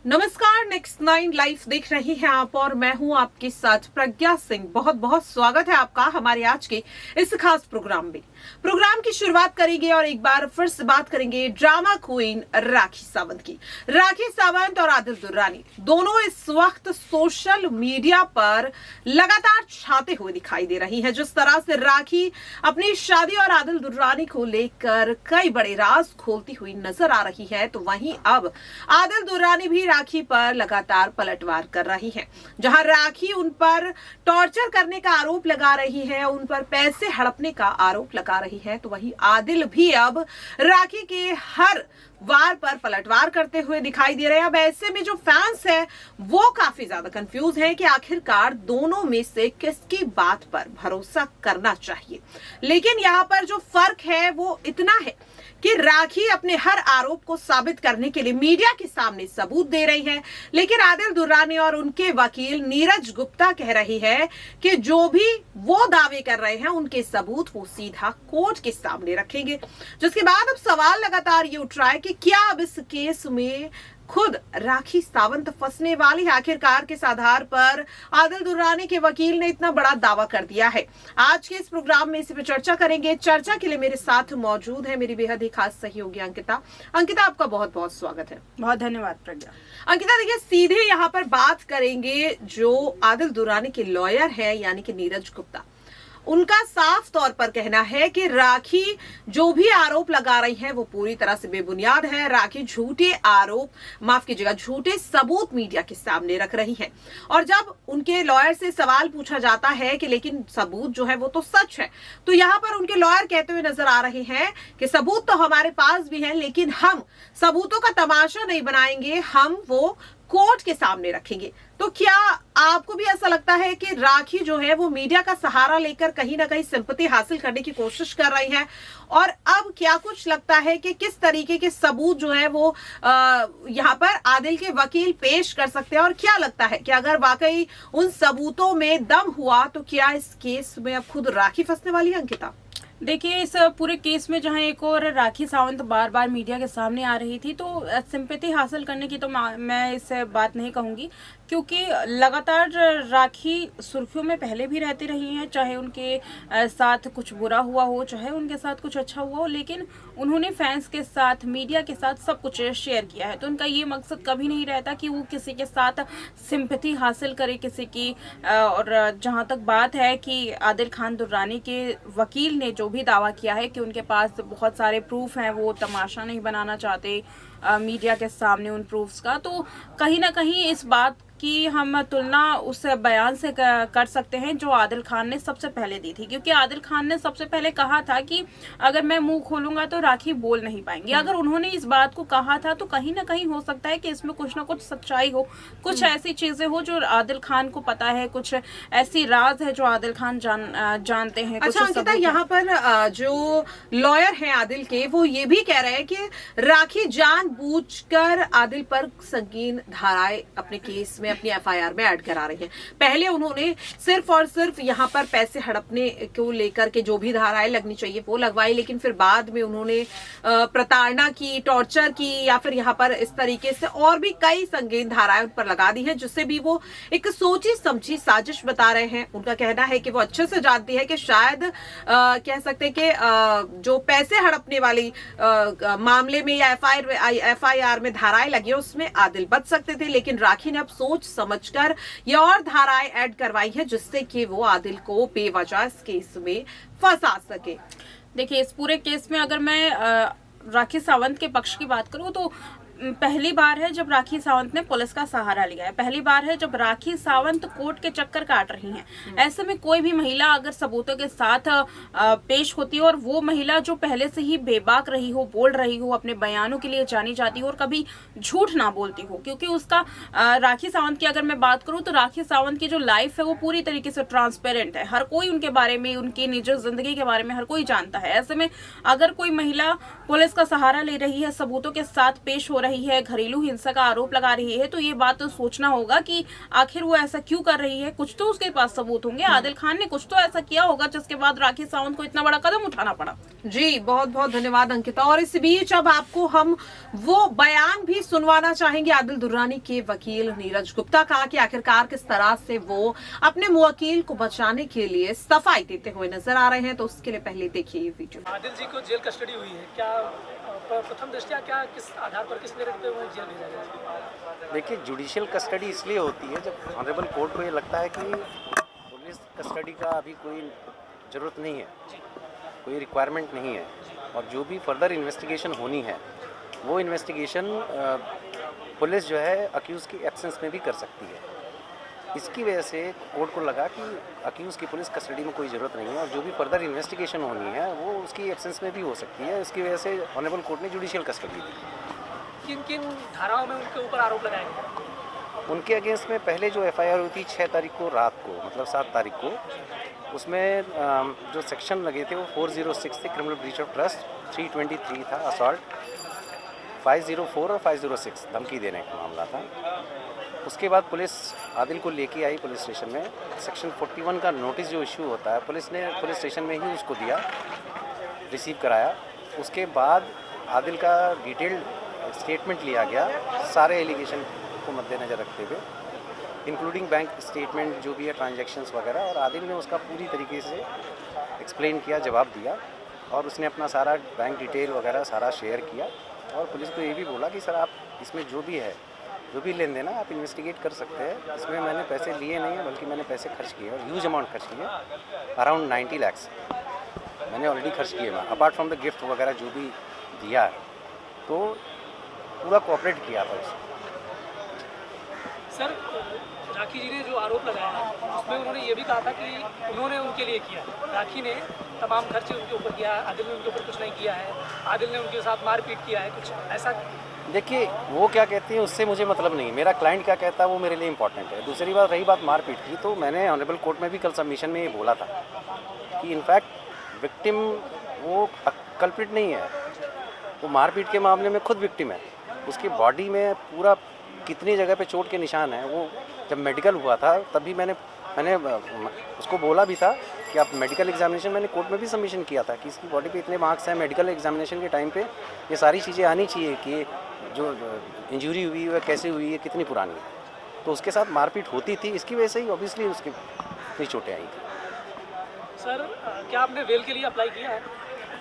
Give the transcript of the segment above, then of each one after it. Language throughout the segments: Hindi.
नमस्कार, नेक्स्ट 9 लाइव देख रही हैं आप और मैं हूं आपके साथ प्रज्ञा सिंह। बहुत बहुत स्वागत है आपका हमारे आज के इस खास प्रोग्राम में। प्रोग्राम की शुरुआत करेंगे और एक बार फिर से बात करेंगे ड्रामा क्वीन राखी सावंत की। राखी सावंत और आदिल दुर्रानी दोनों इस वक्त सोशल मीडिया पर लगातार छाते हुए दिखाई दे रही हैं। जिस तरह से राखी अपनी शादी और आदिल दुर्रानी को लेकर कई बड़े राज खोलती हुई नजर आ रही है, तो वहीं अब आदिल दुर्रानी भी राखी पर लगातार पलटवार कर रही है। जहां राखी उन पर टॉर्चर करने का आरोप लगा रही है, उन पर पैसे हड़पने का आरोप लगा रही है, तो वहीं आदिल भी अब राखी के हर वार पर पलटवार करते हुए दिखाई दे रहे हैं। अब ऐसे में जो फैंस हैं वो काफी ज्यादा कंफ्यूज हैं कि आखिरकार दोनों में से किसकी बात पर भरोसा करना चाहिए। लेकिन यहाँ पर जो फर्क है वो इतना है कि राखी अपने हर आरोप को साबित करने के लिए मीडिया के सामने सबूत दे रही है, लेकिन आदिल दुर्रानी और उनके वकील नीरज गुप्ता कह रही है कि जो भी वो दावे कर रहे हैं उनके सबूत वो सीधा कोर्ट के सामने रखेंगे। जिसके बाद अब सवाल लगातार ये उठ रहा है कि क्या अब इस केस में खुद राखी सावंत फंसने वाली है। आखिरकार किस आधार पर आदिल दुर्रानी के वकील ने इतना बड़ा दावा कर दिया है। आज के इस प्रोग्राम में इसी पे चर्चा करेंगे। चर्चा के लिए मेरे साथ मौजूद है मेरी बेहद ही खास सहयोगी अंकिता। अंकिता, आपका बहुत बहुत स्वागत है। बहुत धन्यवाद प्रज्ञा। अंकिता, देखिए सीधे यहाँ पर बात करेंगे जो आदिल दुर्रानी के लॉयर है यानी कि नीरज गुप्ता। उनका साफ तौर पर कहना है कि राखी जो भी आरोप लगा रही है वो पूरी तरह से बेबुनियाद है। राखी झूठे आरोप, माफ कीजिएगा, झूठे सबूत मीडिया के सामने रख रही है। और जब उनके लॉयर से सवाल पूछा जाता है कि लेकिन सबूत जो है वो तो सच है, तो यहाँ पर उनके लॉयर कहते हुए नजर आ रहे हैं कि सबूत तो हमारे पास भी है, लेकिन हम सबूतों का तमाशा नहीं बनाएंगे, हम वो कोर्ट के सामने रखेंगे। तो क्या आपको भी ऐसा लगता है कि राखी जो है वो मीडिया का सहारा लेकर कहीं ना कहीं सिंपैथी हासिल करने की कोशिश कर रही है? और अब क्या कुछ लगता है कि किस तरीके के सबूत जो है वो यहाँ पर आदिल के वकील पेश कर सकते हैं? और क्या लगता है कि अगर वाकई उन सबूतों में दम हुआ तो क्या इस केस में अब खुद राखी फंसने वाली है? अंकिता, देखिए, इस पूरे केस में जहां एक और राखी सावंत बार बार मीडिया के सामने आ रही थी, तो सिंपैथी हासिल करने की तो मैं इससे बात नहीं कहूंगी, क्योंकि लगातार राखी सुर्खियों में पहले भी रहती रही हैं। चाहे उनके साथ कुछ बुरा हुआ हो, चाहे उनके साथ कुछ अच्छा हुआ हो, लेकिन उन्होंने फैंस के साथ, मीडिया के साथ सब कुछ शेयर किया है। तो उनका ये मकसद कभी नहीं रहता कि वो किसी के साथ सिंपैथी हासिल करे किसी की। और जहाँ तक बात है कि आदिल खान दुर्रानी के वकील ने जो भी दावा किया है कि उनके पास बहुत सारे प्रूफ हैं, वो तमाशा नहीं बनाना चाहते मीडिया के सामने उन प्रूफ्स का, तो कहीं ना कहीं इस बात कि हम तुलना उस बयान से कर सकते हैं जो आदिल खान ने सबसे पहले दी थी। क्योंकि आदिल खान ने सबसे पहले कहा था कि अगर मैं मुंह खोलूंगा तो राखी बोल नहीं पाएंगी। अगर उन्होंने इस बात को कहा था तो कहीं ना कहीं हो सकता है कि इसमें कुछ ना कुछ सच्चाई हो, कुछ ऐसी चीजें हो जो आदिल खान को पता है, कुछ ऐसी राज है जो आदिल खान जानते हैं। अच्छा अंकिता, यहाँ पर जो लॉयर हैं आदिल के, वो ये भी कह रहे हैं कि राखी जानबूझकर आदिल पर संगीन धाराएं अपने केस में, अपनी एफआईआर में ऐड करा रही हैं। पहले उन्होंने सिर्फ और सिर्फ यहाँ पर पैसे हड़पने को लेकर के जो भी धाराएं लगनी चाहिए वो लगवाई, लेकिन फिर बाद में उन्होंने प्रताड़ना की, टॉर्चर की, या फिर यहाँ पर इस तरीके से और भी कई संगीन धाराएं उन पर लगा दी हैं, जिससे भी वो एक सोची समझी साजिश बता रहे हैं। उनका कहना है कि वो अच्छे से जानती है कि शायद कह सकते हैं कि जो पैसे हड़पने वाली मामले में या एफआईआर में धाराएं लगी है उसमें आदिल बच सकते थे, लेकिन राखी ने अब सोच समझकर ये और धाराएं ऐड करवाई है जिससे कि वो आदिल को बेवजह इस केस में फंसा सके। देखिए, इस पूरे केस में अगर मैं राखी सावंत के पक्ष की बात करूं तो पहली बार है जब राखी सावंत ने पुलिस का सहारा लिया है। पहली बार है जब राखी सावंत कोर्ट के चक्कर काट रही हैं। ऐसे में कोई भी महिला अगर सबूतों के साथ पेश होती है और वो महिला जो पहले से ही बेबाक रही हो, बोल रही हो, अपने बयानों के लिए जानी जाती हो और कभी झूठ ना बोलती हो, क्योंकि उसका राखी सावंत की अगर मैं बात करूं तो राखी सावंत की जो लाइफ है वो पूरी तरीके से ट्रांसपेरेंट है। हर कोई उनके बारे में, उनकी निजी जिंदगी के बारे में हर कोई जानता है। ऐसे में अगर कोई महिला पुलिस का सहारा ले रही है, सबूतों के साथ पेश हो रही है, घरेलू हिंसा का आरोप लगा रही है, तो ये बात तो सोचना होगा कि आखिर वो ऐसा क्यों कर रही है। कुछ तो उसके पास सबूत होंगे। आदिल खान ने कुछ तो ऐसा किया होगा जिसके बाद राखी सावंत को इतना बड़ा कदम उठाना पड़ा। जी बहुत बहुत धन्यवाद अंकिता। और इस बीच अब आपको हम वो बयान भी सुनवाना चाहेंगे आदिल दुर्रानी के वकील नीरज गुप्ता का कि आखिरकार किस तरह से वो अपने मुवक्किल को बचाने के लिए सफाई देते हुए नजर आ रहे हैं। तो उसके लिए पहले देखिए ये वीडियो। आदिल जी को जेल कस्टडी हुई है, क्या प्रथम दृष्टया क्या किस आधार पर किस मेरिट पे वो जेल भेजा गया? देखिए, जुडिशियल कस्टडी इसलिए होती है जब ऑनरेबल कोर्ट को ये लगता है कि पुलिस कस्टडी का अभी कोई ज़रूरत नहीं है, कोई रिक्वायरमेंट नहीं है, और जो भी फर्दर इन्वेस्टिगेशन होनी है वो इन्वेस्टिगेशन पुलिस जो है अक्यूज़ की एब्सेंस में भी कर सकती है। इसकी वजह से कोर्ट को लगा कि अक्यूज़ की पुलिस कस्टडी में कोई ज़रूरत नहीं है, और जो भी फर्दर इन्वेस्टिगेशन होनी है वो उसकी एब्सेंस में भी हो सकती है। इसकी वजह से ऑनरेबल कोर्ट ने जुडिशियल कस्टडी दी। किन किन धाराओं में उनके ऊपर आरोप लगाए गए? उनके अगेंस्ट में पहले जो एफआईआर हुई थी 6 तारीख को रात को, मतलब 7 तारीख को, उसमें जो सेक्शन लगे थे वो 406 थे, क्रिमिनल ब्रीच ऑफ ट्रस्ट, 323 था असॉल्ट, 504 और 506 धमकी देने का मामला था। उसके बाद पुलिस आदिल को लेके आई पुलिस स्टेशन में। सेक्शन 41 का नोटिस जो इशू होता है पुलिस ने पुलिस स्टेशन में ही उसको दिया, रिसीव कराया। उसके बाद आदिल का डिटेल्ड स्टेटमेंट लिया गया सारे एलिगेशन को मद्देनज़र रखते हुए, इंक्लूडिंग बैंक स्टेटमेंट जो भी है, ट्रांजैक्शंस वगैरह, और आदिल ने उसका पूरी तरीके से एक्सप्लेन किया, जवाब दिया, और उसने अपना सारा बैंक डिटेल वगैरह सारा शेयर किया। और पुलिस को ये भी बोला कि सर आप इसमें जो भी है, जो भी लेन देन है आप इन्वेस्टिगेट कर सकते हैं, इसमें मैंने पैसे लिए नहीं हैं बल्कि मैंने पैसे खर्च किए, और ह्यूज अमाउंट खर्च किए, अराउंड 90 लाख मैंने ऑलरेडी खर्च किए हैं, अपार्ट फ्रॉम द गिफ्ट वगैरह जो भी दिया है। तो पूरा कोऑपरेट किया था उसने। सर, राखी जी ने जो आरोप लगाया उसमें उन्होंने ये भी कहा था कि उन्होंने उनके लिए किया, राखी ने तमाम खर्चे उनके ऊपर किया है, आदिल ने उनके ऊपर कुछ नहीं किया है, आदिल ने उनके साथ मारपीट किया है, कुछ ऐसा। देखिए, वो क्या कहती है उससे मुझे मतलब नहीं, मेरा क्लाइंट क्या कहता है वो मेरे लिए इंपॉर्टेंट है। दूसरी बात, रही बात मारपीट की, तो मैंने ऑनरेबल कोर्ट में भी कल सबमिशन में ये बोला था कि इनफैक्ट विक्टिम वो कल्प्रिट नहीं है, वो मारपीट के मामले में खुद विक्टिम है। उसकी बॉडी में पूरा कितनी जगह पे चोट के निशान हैं। वो जब मेडिकल हुआ था तभी मैंने उसको बोला भी था कि आप मेडिकल एग्जामिनेशन, मैंने कोर्ट में भी सबमिशन किया था कि इसकी बॉडी पे इतने मार्क्स हैं, मेडिकल एग्जामिनेशन के टाइम पे ये सारी चीज़ें आनी चाहिए कि जो इंजरी हुई है कैसे हुई है, कितनी पुरानी है। तो उसके साथ मारपीट होती थी, इसकी वजह से ही ऑब्वियसली उसकी इतनी चोटें आई थी। सर, क्या आपने बेल के लिए अप्लाई किया है?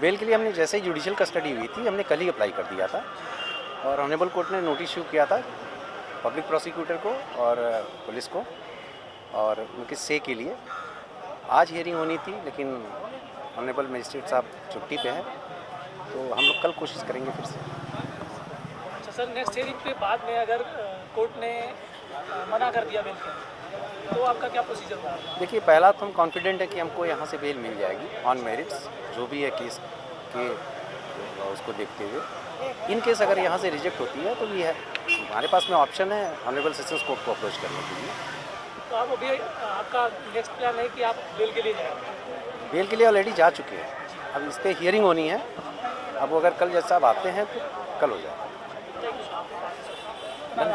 बेल के लिए हमने जैसे ही जुडिशियल कस्टडी हुई थी हमने कल ही अप्लाई कर दिया था, और ऑनरेबल कोर्ट ने नोटिस इशू किया था पब्लिक प्रोसिक्यूटर को और पुलिस को, और उनके से के लिए आज हियरिंग होनी थी, लेकिन ऑनरेबल मजिस्ट्रेट साहब छुट्टी पे हैं, तो हम लोग कल कोशिश करेंगे फिर से। अच्छा सर, नेक्स्ट हियरिंग पे बाद में अगर कोर्ट ने मना कर दिया बेल के, तो आपका क्या प्रोसीजर होगा? देखिए, पहला तो हम कॉन्फिडेंट है कि हमको यहाँ से बेल मिल जाएगी ऑन मेरिट्स, जो भी है केस के उसको देखते हुए। इन केस अगर यहाँ से रिजेक्ट होती है तो भी है, हमारे पास में ऑप्शन है ऑनरेबल सेशंस कोर्ट को अप्रोच करने के लिए। तो आप अभी आपका नेक्स्ट प्लान है कि आप बेल के लिए जाएंगे? बेल के लिए ऑलरेडी जा चुके हैं, अब इस पर हियरिंग होनी है। अब अगर कल जज साहब आते हैं तो कल हो जाएगा।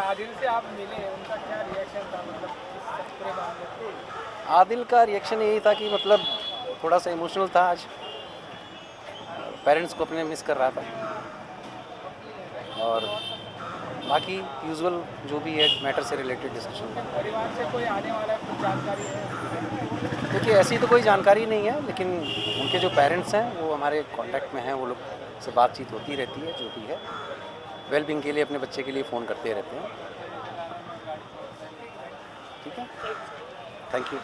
आदिल से आप मिले, उनका क्या रिएक्शन था, मतलब पूरे मामले पे? आदिल का रिएक्शन यही था कि मतलब थोड़ा सा इमोशनल था, आज पेरेंट्स को अपने मिस कर रहा था, और बाकी यूजुअल जो भी है मैटर से रिलेटेड डिस्कशन। परिवार से कोई आने वाला कुछ जानकारी है? देखिए, ऐसी तो कोई जानकारी नहीं है, लेकिन उनके जो पेरेंट्स हैं वो हमारे कांटेक्ट में हैं, वो लोग से बातचीत होती रहती है, जो भी है वेलबींग के लिए अपने बच्चे के लिए फ़ोन करते रहते हैं। ठीक है, थैंक यू।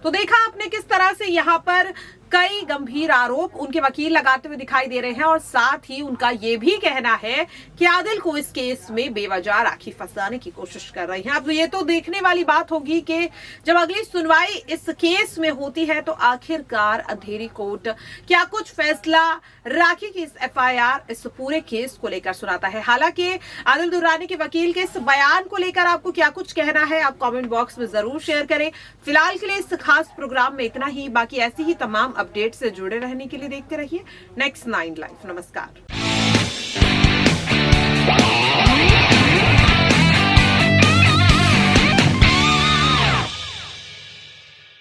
तो देखा आपने किस तरह से यहाँ पर कई गंभीर आरोप उनके वकील लगाते हुए दिखाई दे रहे हैं, और साथ ही उनका ये भी कहना है कि आदिल को इस केस में बेवजह राखी फंसाने की कोशिश कर रहे हैं। अब ये तो देखने वाली बात होगी कि जब अगली सुनवाई इस केस में होती है तो आखिरकार अंधेरी कोर्ट क्या कुछ फैसला राखी की इस एफआईआर, इस पूरे केस को लेकर सुनाता है। हालांकि आदिल दुर्रानी के वकील के इस बयान को लेकर आपको क्या कुछ कहना है, आप कॉमेंट बॉक्स में जरूर शेयर करें। फिलहाल के लिए इस खास प्रोग्राम में इतना ही, बाकी ऐसी ही तमाम अपडेट से जुड़े रहने के लिए देखते रहिए नेक्स्ट 9 लाइव। नमस्कार।